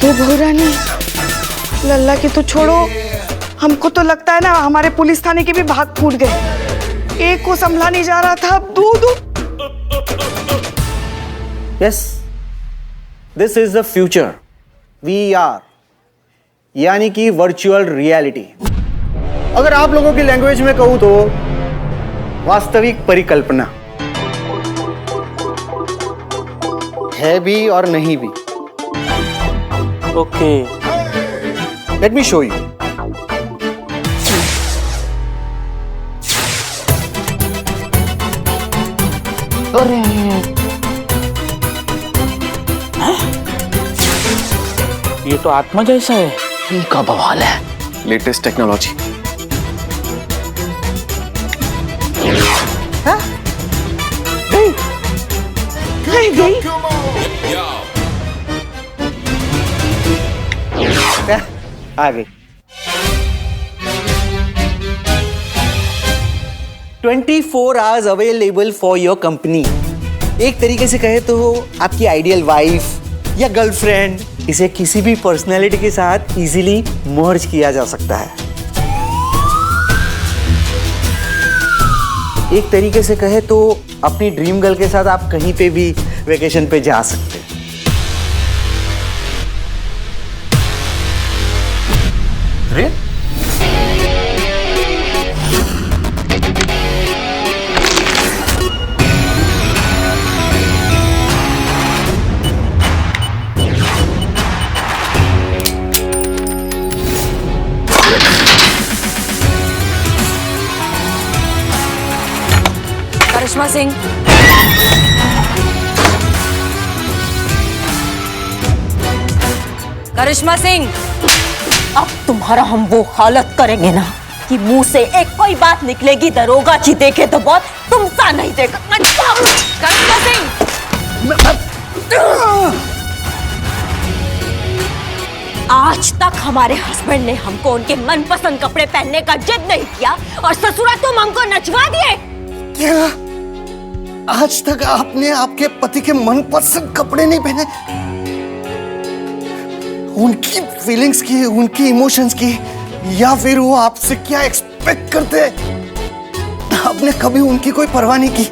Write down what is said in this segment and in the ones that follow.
अरे भोरानी, लल्ला की तो छोड़ो, हमको तो लगता है ना हमारे पुलिस थाने के भी भाग फूट गए। एक को संभला नहीं जा रहा था, अब दो। Yes, this is the future, VR, यानी कि वर्चुअल रियलिटी। अगर आप लोगों की लैंग्वेज में कहूं तो वास्तविक परिकल्पना है भी और नहीं भी। Okay, let me show you. अरे ये तो आत्मा जैसा है। इनका बवाल है, लेटेस्ट टेक्नोलॉजी। गई आ गई। 24 hours available for your company. एक तरीके से कहे तो आपकी आइडियल वाइफ या गर्लफ्रेंड, इसे किसी भी पर्सनैलिटी के साथ इजीली मर्ज किया जा सकता है। एक तरीके से कहे तो अपनी ड्रीम गर्ल के साथ आप कहीं पे भी वेकेशन पे जा सकते हैं। अरे करिश्मा सिंह, करिश्मा सिंह, अब तुम्हारा हम वो हालत करेंगे ना कि मुंह से एक कोई बात निकलेगी, दरोगा जी देखे तो बहुत, तुम सा नहीं देगा। करिश्मा सिंह, आज तक हमारे हस्बैंड ने हमको उनके मनपसंद कपड़े पहनने का जिद नहीं किया और ससुरा तुम हमको नचवा दिए। क्या आज तक आपने आपके पति के मनपसंद कपड़े नहीं पहने? उनकी फीलिंग्स की, उनकी इमोशंस की, या फिर वो आपसे क्या एक्सपेक्ट करते हैं, आपने कभी उनकी कोई परवाह नहीं की?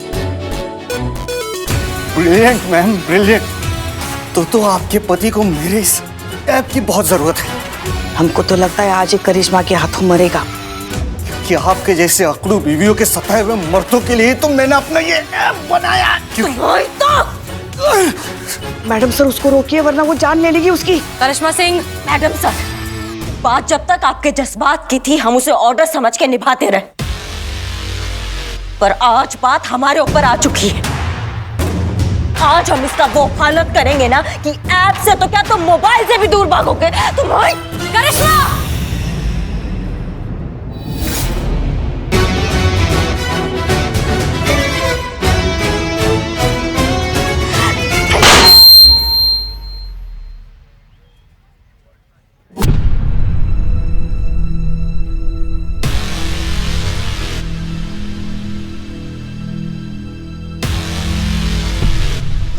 Brilliant ma'am, brilliant. तो आपके पति को मेरे इस ऐप की बहुत जरूरत है। हमको तो लगता है आज ये करिश्मा के हाथों मरेगा। कि आपके जैसे अकड़ू बीवियों के सताए हुए मर्दों के लिए तो मैंने अपना ये ऐप बनाया। मैडम सर, उसको रोकिए वरना वो जान ले लेगी उसकी। करिश्मा सिंह, मैडम सर, बात जब तक आपके जज्बात की थी हम उसे ऑर्डर समझ के निभाते रहे, पर आज बात हमारे ऊपर आ चुकी है। आज हम इसका वो हालत करेंगे ना कि ऐप से तो क्या तुम मोबाइल से भी दूर भागोगे। तुम्हारी करिश्मा,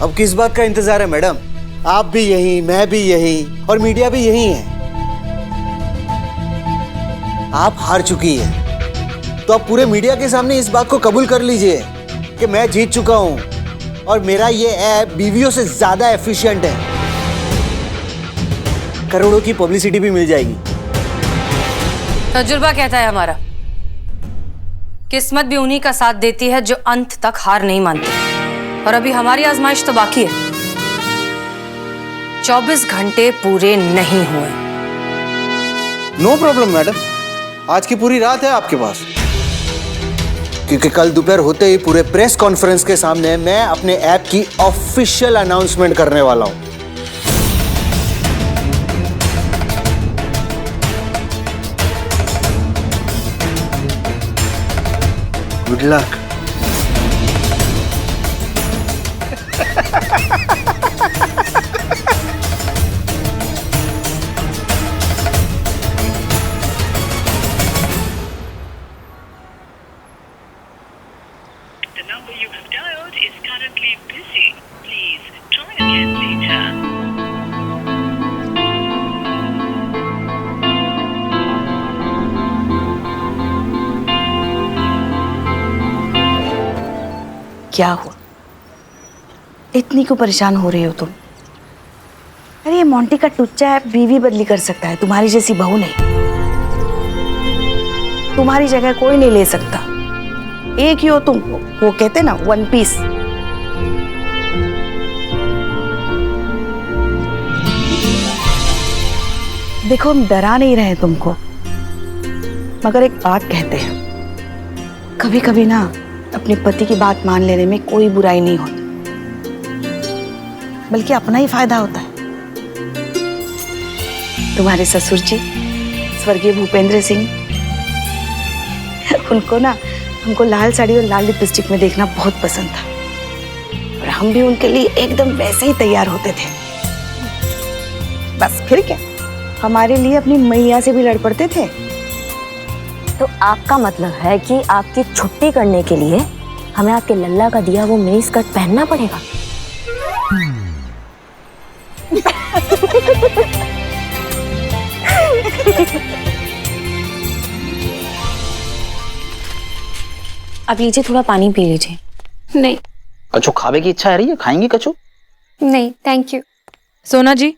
अब किस बात का इंतजार है मैडम? आप भी यही, मैं भी यही और मीडिया भी यही है। आप हार चुकी है तो आप पूरे मीडिया के सामने इस बात को कबूल कर लीजिए कि मैं जीत चुका हूं और मेरा ये ऐप बीवियों से ज्यादा एफिशिएंट है। करोड़ों की पब्लिसिटी भी मिल जाएगी। तजुर्बा कहता है हमारा, किस्मत भी उन्हीं का साथ देती है जो अंत तक हार नहीं मानती, और अभी हमारी आजमाइश तो बाकी है। 24 घंटे पूरे नहीं हुए। नो प्रॉब्लम मैडम, आज की पूरी रात है आपके पास, क्योंकि कल दोपहर होते ही पूरे प्रेस कॉन्फ्रेंस के सामने मैं अपने ऐप की ऑफिशियल अनाउंसमेंट करने वाला हूं। Good luck. The number you have dialed is currently busy. Please try again later. क्या हुआ? इतनी क्यों परेशान हो रही हो तुम? अरे ये मोंटी का टुच्चा है, बीवी बदली कर सकता है, तुम्हारी जैसी बहू नहीं। तुम्हारी जगह कोई नहीं ले सकता। एक ही हो तुम, वो कहते ना वन पीस। देखो हम डरा नहीं रहे तुमको, मगर एक बात कहते हैं, कभी कभी ना अपने पति की बात मान लेने में कोई बुराई नहीं होती, बल्कि अपना ही फायदा होता है। तुम्हारे ससुर जी स्वर्गीय भूपेंद्र सिंह, उनको ना हमको लाल साड़ी और लाल लिपस्टिक में देखना बहुत पसंद था, और हम भी उनके लिए एकदम वैसे ही तैयार होते थे। बस फिर क्या, हमारे लिए अपनी मैया से भी लड़ पड़ते थे। तो आपका मतलब है कि आपकी छुट्टी करने के लिए हमें आपके लल्ला का दिया वो मिनी स्कर्ट पहनना पड़ेगा? अब लीजिए, थोड़ा पानी पी लीजिए। नहीं। कछु खावे की इच्छा है रही है? खाएंगी कछु? नहीं थैंक यू। सोना जी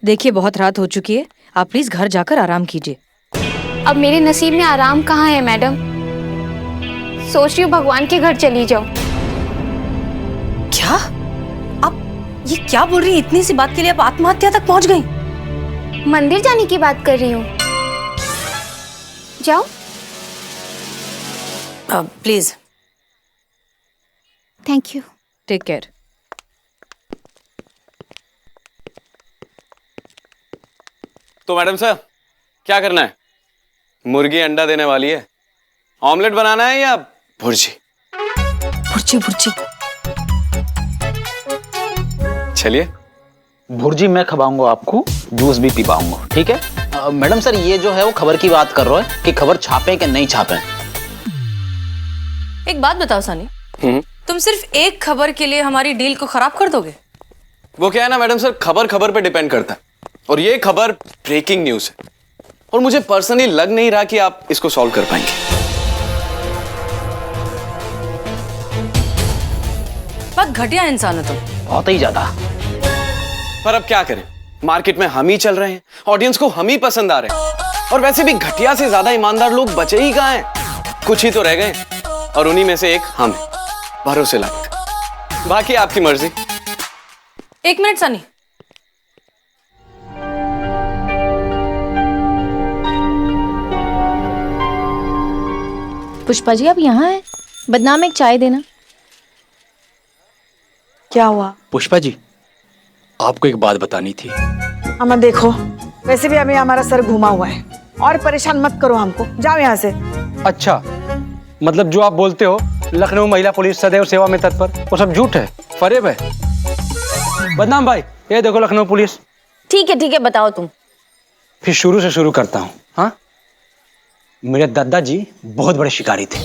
देखिए, बहुत रात हो चुकी है, आप प्लीज घर जाकर आराम कीजिए। अब मेरे नसीब में आराम कहाँ है मैडम? सोच रही हूँ भगवान के घर चली जाऊं। क्या? आप ये क्या बोल रही हैं? इतनी सी बात के लिए आप आत्महत्या तक पहुंच गई? मंदिर जाने की बात कर रही हूँ। जाओ। Please thank you. Take care. तो मैडम साहब क्या करना है? मुर्गी अंडा देने वाली है, ऑमलेट बनाना है या भुर्जी? भुर्जी भुर्जी। चलिए। भुर्जी मैं खवाऊंगा आपको, जूस भी पी पाऊंगा, ठीक है? मैडम सर ये जो है वो खबर की बात कर रहा है कि खबर छापे कि नहीं छापे। एक बात बताओ सनी, तुम सिर्फ एक खबर के लिए हमारी डील को खराब कर दोगे? वो क्या है ना मैडम सर, खबर खबर पे डिपेंड करता है, और ये खबर ब्रेकिंग न्यूज है, और मुझे पर्सनली लग नहीं रहा कि आप इसको सॉल्व कर पाएंगे। बहुत घटिया इंसान हो तुम। बहुत ही ज्यादा। पर अब क्या करें, मार्केट में हम ही चल रहे हैं, ऑडियंस को हम ही पसंद आ रहे हैं, और वैसे भी घटिया से ज्यादा ईमानदार लोग बचे ही कहां हैं? कुछ ही तो रह गए, और उन्हीं में से एक हम हैं, भरोसे लायक। बाकी आपकी मर्जी। एक मिनट सनी, पुष्पा जी आप यहाँ हैं? बदनाम एक चाय देना। क्या हुआ? पुष्पा जी आपको एक बात बतानी थी। अमन देखो, वैसे भी अभी हमारा सर घुमा हुआ है, और परेशान मत करो हमको, जाओ यहाँ से। अच्छा, मतलब जो आप बोलते हो लखनऊ महिला पुलिस सदैव सेवा में तत्पर, वो सब झूठ है, फरेब है। बदनाम भाई, ये देखो लखनऊ पुलिस। ठीक है बताओ तुम। फिर शुरू से शुरू करता हूँ। हाँ, मेरे दादाजी बहुत बड़े शिकारी थे,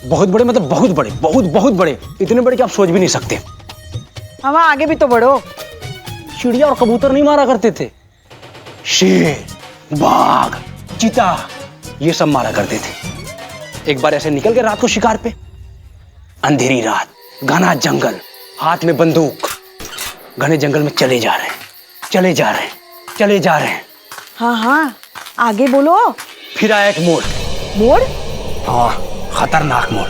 बहुत बड़े, मतलब बहुत बड़े, बहुत बड़े, इतने बड़े कि आप सोच भी नहीं सकते। हम आगे भी तो बढ़ो। चिड़िया और कबूतर नहीं मारा करते थे, शेर, बाघ, चीता, ये सब मारा करते थे। एक बार ऐसे निकल गए रात को शिकार पे, अंधेरी रात, घना जंगल, हाथ में बंदूक, घने जंगल में चले जा रहे हैं। हाँ आगे बोलो। फिर आया एक मोड़। मोड़? हाँ, खतरनाक मोड़।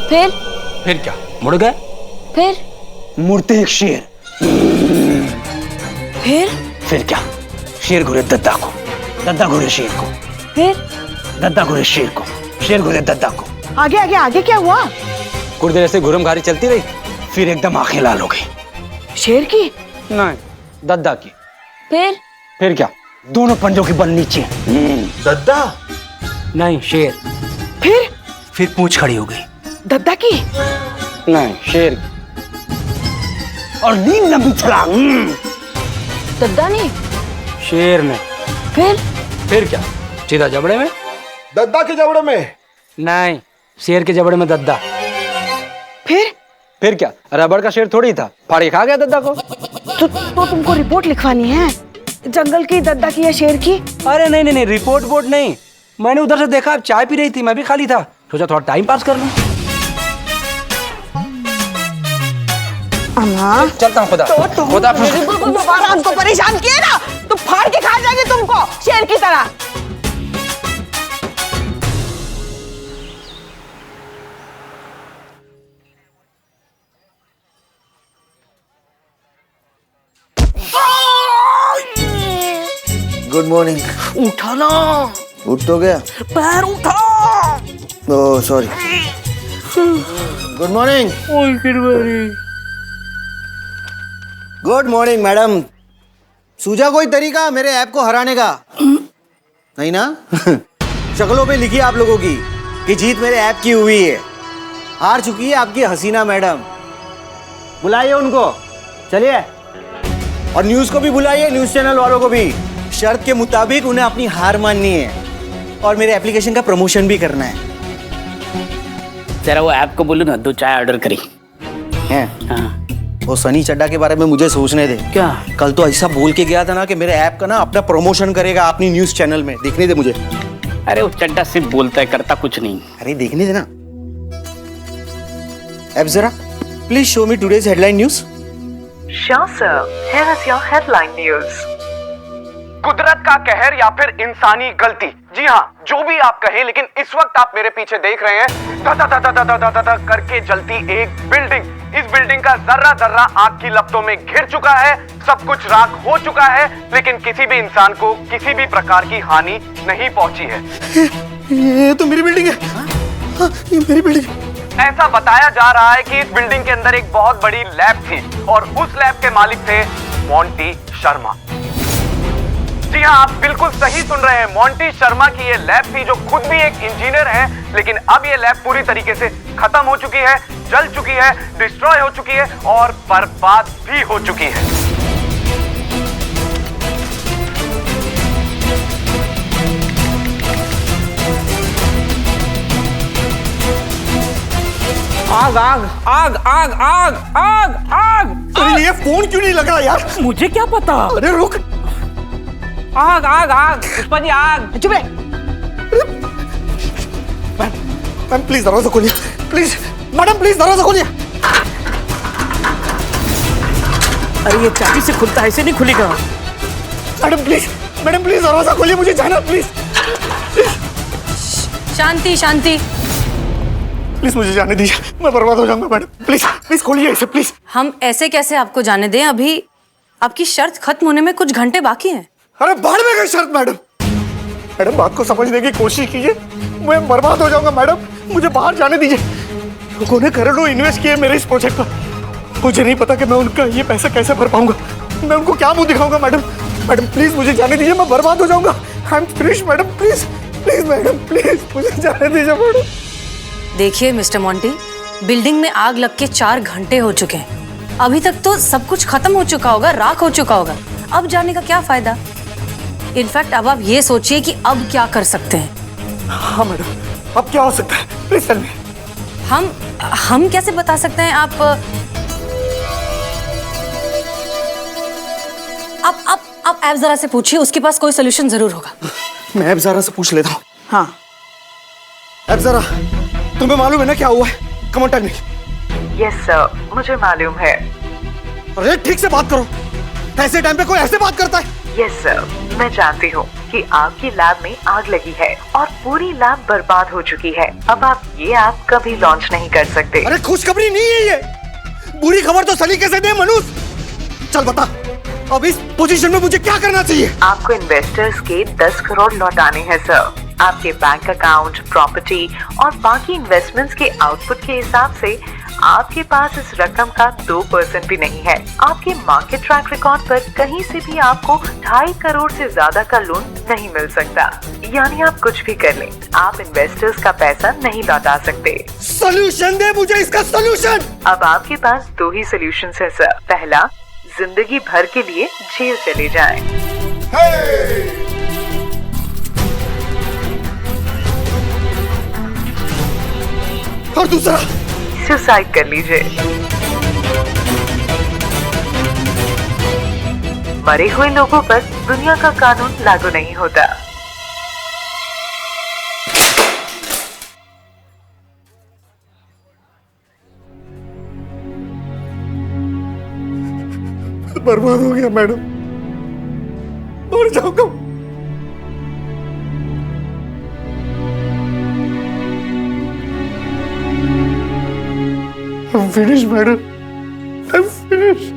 फिर क्या, मुड़ गए। फिर मुड़ते एक शेर। फिर क्या, शेर घुरे दद्दा को, दद्दा घुरे शेर को, फिर दद्दा घुरे शेर को, शेर घुरे दद्दा को। आगे क्या हुआ? कुछ देर ऐसे घुरमघारी चलती रही, फिर एकदम आंखें लाल हो गई। शेर की? नहीं, दद्दा की। फिर क्या, दोनों पंजों की बल नीचे। दद्दा? नहीं, शेर। फिर पूंछ खड़ी हो गई। दद्दा की? नहीं, शेर की। और नींद लंबी छलांग। दद्दा ने? शेर ने। फिर क्या, सीधा जबड़े में। दद्दा के जबड़े में? नहीं, शेर के जबड़े में दद्दा। फिर क्या, रबड़ का शेर थोड़ी था, फाड़ी खा गया दद्दा को। तो तुमको रिपोर्ट लिखवानी है जंगल की, दद्दा की या शेर की? अरे नहीं, रिपोर्ट नहीं, मैंने उधर से देखा आप चाय पी रही थी, मैं भी खाली था, सोचा थोड़ा टाइम पास कर लूं। अम्मा चलता हूँ खुदा खुदा दोबारा हमको परेशान किए ना तो फाड़ के खा जाएंगे तुमको शेर की तरह। Good morning. उठा ना, उठ तो गया, पैर उठा। Oh sorry. Good morning. Good morning madam. सूझा कोई तरीका मेरे ऐप को हराने का? नहीं ना? शक्लों पे लिखी आप लोगों की कि जीत मेरे ऐप की हुई है। हार चुकी है आपकी हसीना मैडम। बुलाइए उनको, चलिए। और न्यूज को भी बुलाइए, न्यूज चैनल वालों को भी। शर्त के मुताबिक उन्हें अपनी हार माननी है और मेरे एप्लीकेशन का प्रमोशन भी करना है। जरा वो ऐप को बोलो ना, 2 चाय ऑर्डर करी हैं? हाँ। वो सनी चड्डा के बारे में मुझे सोचने दे। क्या? कल तो ऐसा बोल के गया था ना कि मेरे ऐप का ना अपना प्रमोशन करेगा अपनी न्यूज चैनल में। देखने दे मुझे। अरे वो चड्डा सिर्फ बोलता है, करता कुछ नहीं। अरे देखने दे ना ऐप जरा। Please show me today's headline news. Sure, sir. Here is your headline news. कुदरत का कहर या फिर इंसानी गलती, जी हाँ, जो भी आप कहें, लेकिन इस वक्त आप मेरे पीछे देख रहे हैं धा धा धा धा धा धा धा धा करके जलती एक बिल्डिंग। इस बिल्डिंग का जर्रा जर्रा आग की लपटों में घिर चुका है। सब कुछ राख हो चुका है, लेकिन किसी भी इंसान को किसी भी प्रकार की हानि नहीं पहुंची है। ये तो मेरी बिल्डिंग है। हाँ, ये मेरी बिल्डिंग। ऐसा बताया जा रहा है कि इस बिल्डिंग के अंदर एक बहुत बड़ी लैब थी और उस लैब के मालिक थे मोंटी शर्मा। जी हाँ, आप बिल्कुल सही सुन रहे हैं। मोंटी शर्मा की ये लैब थी, जो खुद भी एक इंजीनियर है, लेकिन अब ये लैब पूरी तरीके से खत्म हो चुकी है, जल चुकी है, डिस्ट्रॉय हो चुकी है और बर्बाद भी हो चुकी है। आग आग आग आग आग आग आग। अरे ये फोन क्यों नहीं लग रहा यार? मुझे क्या पता। अरे रुक। आग आग आग पुष्पा जी, आग। चुप रहे। मैम प्लीज दरवाजा खोलिए, प्लीज। मैडम प्लीज दरवाजा खोलिए। अरे ये चाबी से खुलता है, ऐसे नहीं खुलेगा। मैडम प्लीज दरवाजा खोलिए, मुझे जाना प्लीज। Shanti Shanti. प्लीज मुझे जाने दीजिए, मैं बर्बाद हो जाऊंगा मैडम। प्लीज खोलिए इसे प्लीज। हम ऐसे कैसे आपको जाने दें? अभी आपकी शर्त खत्म होने में कुछ घंटे बाकी हैं। अरे बाढ़ में गई शर्त मैडम। मैडम बात को समझने की कोशिश कीजिए, मैं बर्बाद हो जाऊंगा मैडम। मुझे बाहर जाने दीजिए। लोगों ने करोड़ों इन्वेस्ट किए मेरे इस प्रोजेक्ट पर। मुझे नहीं पता कि मैं उनका ये पैसा कैसे भर पाऊंगा। मैं उनको क्या मुंह दिखाऊंगा मैडम? मैडम प्लीज मुझे जाने दीजिए, मैं बर्बाद हो जाऊंगा। I am finish madam. Please madam, please मुझे जाने दीजिए मैडम। देखिए मिस्टर मोंटी, बिल्डिंग में आग लग के 4 घंटे हो चुके हैं। अभी तक तो सब कुछ खत्म हो चुका होगा, राख हो चुका होगा। अब जाने का क्या फायदा? इनफैक्ट अब आप ये सोचिए कि अब क्या कर सकते हैं। हाँ मैडम, अब क्या हो सकता है? Please tell me. हम कैसे बता सकते हैं? आप ऐप जरा से पूछिए, उसके पास कोई सोल्यूशन जरूर होगा। मैं ऐप जरा से पूछ लेता हूँ। हाँ ऐप जरा, तुम्हें मालूम है ना क्या हुआ है? Come on tell me. Yes sir, मुझे मालूम है। अरे ठीक से बात करो, ऐसे टाइम पे कोई ऐसे बात करता है? यस सर, मैं जानती हूँ कि आपकी लैब में आग लगी है और पूरी लैब बर्बाद हो चुकी है। अब आप ये ऐप कभी लॉन्च नहीं कर सकते। अरे खुशखबरी नहीं है ये, बुरी खबर तो सलीके से दे मनुष्य। चल बता, अब इस पोजीशन में मुझे क्या करना चाहिए? आपको इन्वेस्टर्स के 10 करोड़ लौटाने हैं सर। आपके बैंक अकाउंट, प्रॉपर्टी और बाकी इन्वेस्टमेंट्स के आउटपुट के हिसाब से आपके पास इस रकम का 2% भी नहीं है। आपके मार्केट ट्रैक रिकॉर्ड पर कहीं से भी आपको 2.5 करोड़ से ज्यादा का लोन नहीं मिल सकता। यानी आप कुछ भी कर लें, आप इन्वेस्टर्स का पैसा नहीं लौटा सकते। सोल्यूशन दे मुझे इसका सोल्यूशन। अब आपके पास 2 ही सोल्यूशन है सर। पहला, जिंदगी भर के लिए जेल चले जाएं। और दूसरा, सुसाइड कर लीजिए। मरे हुए लोगों पर दुनिया का कानून लागू नहीं होता। बर्बाद हो गया मैडम, मर जाऊंगा। I'm finished, madam. I'm finished.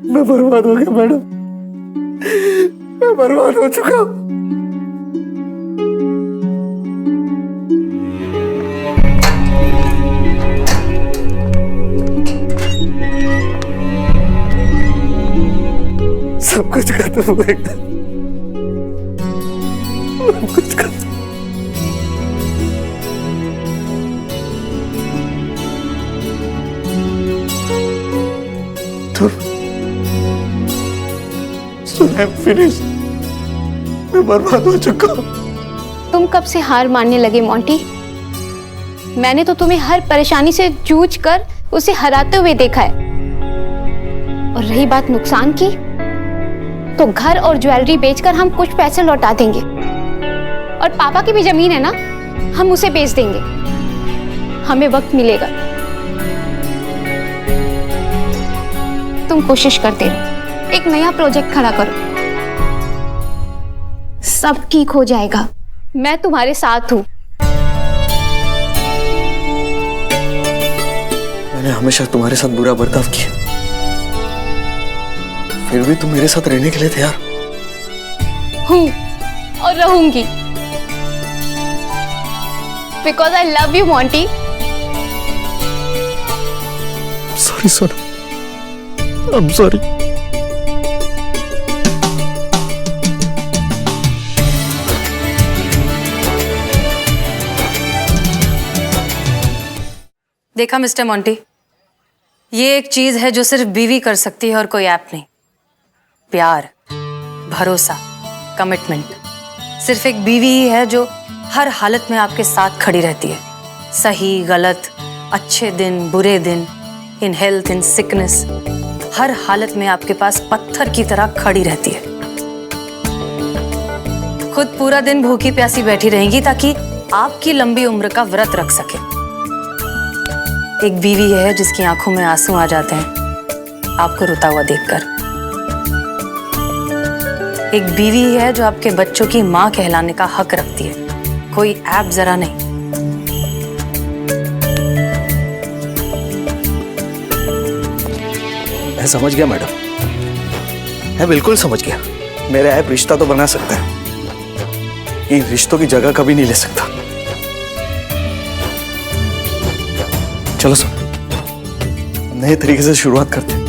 मैं बर्बाद हो गया मैडम, मैं बर्बाद हो चुका हूं। सब कुछ खत्म हो गया, सब कुछ खत्म। फिनिश, मैं बर्बाद हो चुका हूं। तुम कब से हार मानने लगे मोंटी? मैंने तो तुम्हें हर परेशानी से जूझ कर उसे हराते हुए देखा है। और रही बात नुकसान की, तो घर और ज्वेलरी बेचकर हम कुछ पैसे लौटा देंगे। और पापा की भी जमीन है ना, हम उसे बेच देंगे। हमें वक्त मिलेगा। तुम कोशिश करते रहो, एक नया प्रोजेक्ट खड़ा करो, सब ठीक हो जाएगा। मैं तुम्हारे साथ हूं। मैंने हमेशा तुम्हारे साथ बुरा बर्ताव किया, फिर भी तुम मेरे साथ रहने के लिए तैयार हूं और रहूंगी। Because I love you Monty. Sorry सोना, आई एम सॉरी। देखा मिस्टर मोंटी, ये एक चीज है जो सिर्फ बीवी कर सकती है और कोई ऐप नहीं। प्यार, भरोसा, कमिटमेंट। सिर्फ एक बीवी ही है जो हर हालत में आपके साथ खड़ी रहती है। सही गलत, अच्छे दिन बुरे दिन, इन हेल्थ इन सिकनेस, हर हालत में आपके पास पत्थर की तरह खड़ी रहती है। खुद पूरा दिन भूखी प्यासी बैठी रहेंगी ताकि आपकी लंबी उम्र का व्रत रख सके। एक बीवी है जिसकी आंखों में आंसू आ जाते हैं आपको रोता हुआ देखकर। एक बीवी है जो आपके बच्चों की मां कहलाने का हक रखती है, कोई ऐप जरा नहीं। मैं समझ गया मैडम, मैं बिल्कुल समझ गया। मेरा ऐप रिश्ता तो बना सकता है, इन रिश्तों की जगह कभी नहीं ले सकता। चलो सब नए तरीके से शुरुआत करते हैं।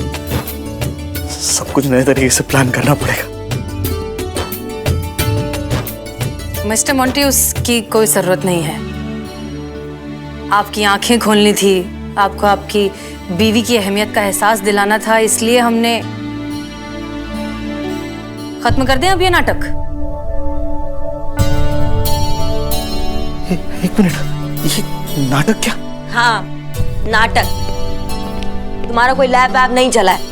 सब कुछ नए तरीके से प्लान करना पड़ेगा। मिस्टर मोंटी, उसकी कोई जरूरत नहीं है। आपकी आंखें खोलनी थी, आपको आपकी बीवी की अहमियत का एहसास दिलाना था, इसलिए हमने खत्म कर दें अब ये नाटक। एक मिनट, ये नाटक क्या? हाँ, नाटक। तुम्हारा कोई लैब वैब नहीं चला है।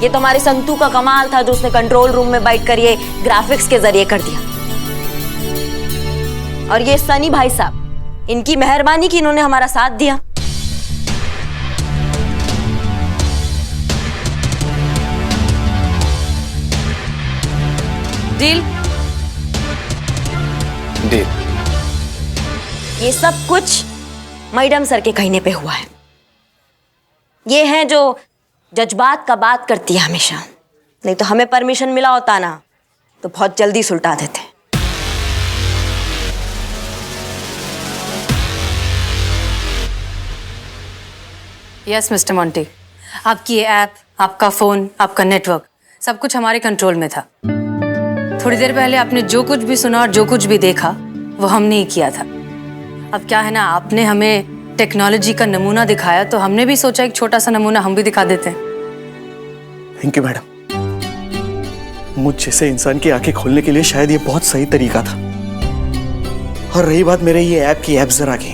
ये तो हमारे संतू का कमाल था जो उसने कंट्रोल रूम में बैठकर ये ग्राफिक्स के जरिए कर दिया। और ये सनी भाई साहब, इनकी मेहरबानी की इन्होंने हमारा साथ दिया। डील? डील। ये सब कुछ मैडम सर के कहने पे हुआ है। ये हैं जो जज्बात का बात करती है हमेशा, नहीं तो हमें परमिशन मिला होता ना तो बहुत जल्दी सुलटा देते। यस मिस्टर मोंटी, आपकी ये ऐप, आपका फोन, आपका नेटवर्क, सब कुछ हमारे कंट्रोल में था। थोड़ी देर पहले आपने जो कुछ भी सुना और जो कुछ भी देखा वो हमने ही किया था। अब क्या है ना, आपने हमें टेक्नोलॉजी का नमूना दिखाया तो हमने भी सोचा एक छोटा सा नमूना हम भी दिखा देते हैं। Thank you madam. मुझ जैसे इंसान की आंखें खोलने के लिए शायद ये बहुत सही तरीका था। और रही बात मेरे ये ऐप की, ऐप जरा की,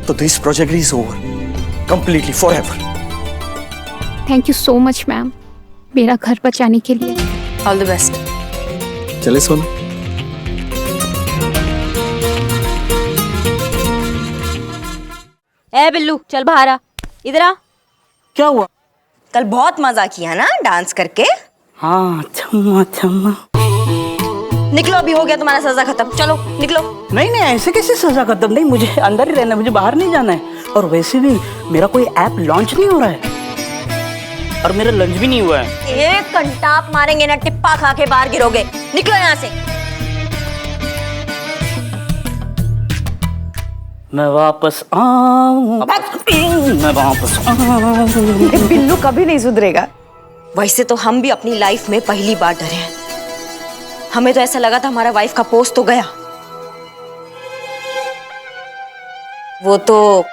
तो this project is over completely forever. Thank you so much ma'am, मेरा घर बचाने के लिए। All the best. चले सोनू। ए बिल्लू चल बाहर आ, इधर आ। क्या हुआ? कल बहुत मजा किया ना डांस करके। हाँ छम्मा छम्मा। निकलो, अभी हो गया तुम्हारा सजा खत्म, चलो निकलो। नहीं नहीं, ऐसे कैसे सजा खत्म? नहीं, मुझे अंदर ही रहना है, मुझे बाहर नहीं जाना है। और वैसे भी मेरा कोई ऐप लॉन्च नहीं हो रहा है और मेरा लंच भी नहीं हुआ है। एक कंटाप मारेंगे ना, टिप्पा खा के बाहर गिरोगे। निकलो यहाँ से। मैं वापस आऊं, मैं वापस आऊं। बिल्लू कभी नहीं सुधरेगा। वैसे तो हम भी अपनी लाइफ में पहली बार डरे हैं। हमें तो ऐसा लगा था हमारा वाइफ का पोस्ट तो गया। वो तो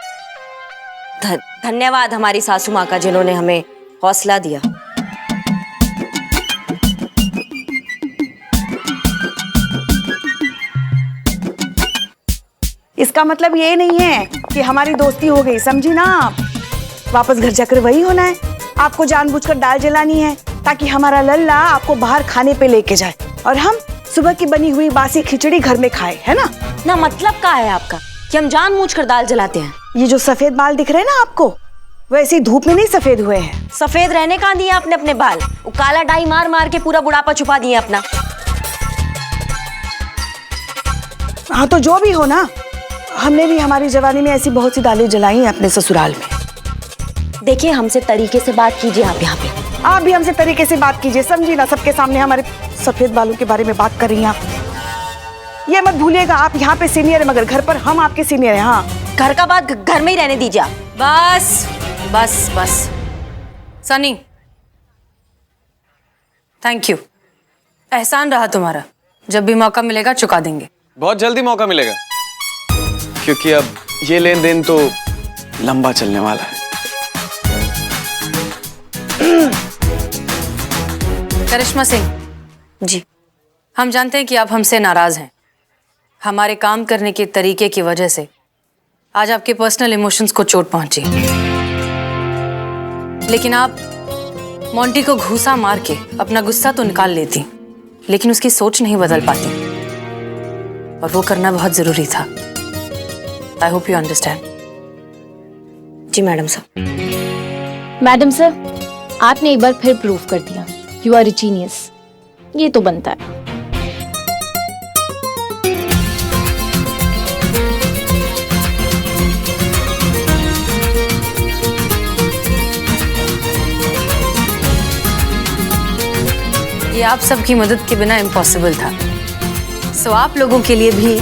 धन्यवाद हमारी सासू माँ का, जिन्होंने हमें हौसला दिया। इसका मतलब ये नहीं है कि हमारी दोस्ती हो गई, समझी ना आप? वापस घर जाकर वही होना है। आपको जानबूझकर दाल जलानी है ताकि हमारा लल्ला आपको बाहर खाने पे लेके जाए और हम सुबह की बनी हुई बासी खिचड़ी घर में खाए, है ना? ना मतलब क्या है आपका कि हम जानबूझकर दाल जलाते हैं? ये जो सफेद बाल दिख रहे हैं ना आपको, वैसे धूप में नहीं सफेद हुए हैं। सफेद रहने कहाँ दिए आपने अपने बाल? वो काला डाई मार मार के पूरा बुढ़ापा छुपा दिए अपना। हाँ तो जो भी हो ना, हमने भी हमारी जवानी में ऐसी बहुत सी दालें जलाई हैं अपने ससुराल में। देखिए, हमसे तरीके से बात कीजिए आप यहाँ पे। आप भी हमसे तरीके से बात कीजिए, समझी ना? सबके सामने हमारे सफेद बालों के बारे में बात कर रही हैं आप। ये मत भूलिएगा, आप यहाँ पे सीनियर है मगर घर पर हम आपके सीनियर हैं। हाँ, घर का बात घर में ही रहने दीजिए आप। बस बस बस। Sunny, thank you. एहसान रहा तुम्हारा, जब भी मौका मिलेगा चुका देंगे। बहुत जल्दी मौका मिलेगा, क्योंकि अब ये लेन देन तो लंबा चलने वाला है। करिश्मा सिंह जी, हम जानते हैं कि आप हमसे नाराज हैं। हमारे काम करने के तरीके की वजह से आज आपके पर्सनल इमोशंस को चोट पहुंची, लेकिन आप मोंटी को घूसा मार के अपना गुस्सा तो निकाल लेती, लेकिन उसकी सोच नहीं बदल पाती, और वो करना बहुत जरूरी था। I hope you understand. जी मैडम साहब। मैडम सर, आपने एक बार फिर प्रूव कर दिया, यू आर ए जीनियस। ये तो बनता है। ये आप सबकी मदद के बिना इम्पॉसिबल था, सो आप लोगों के लिए भी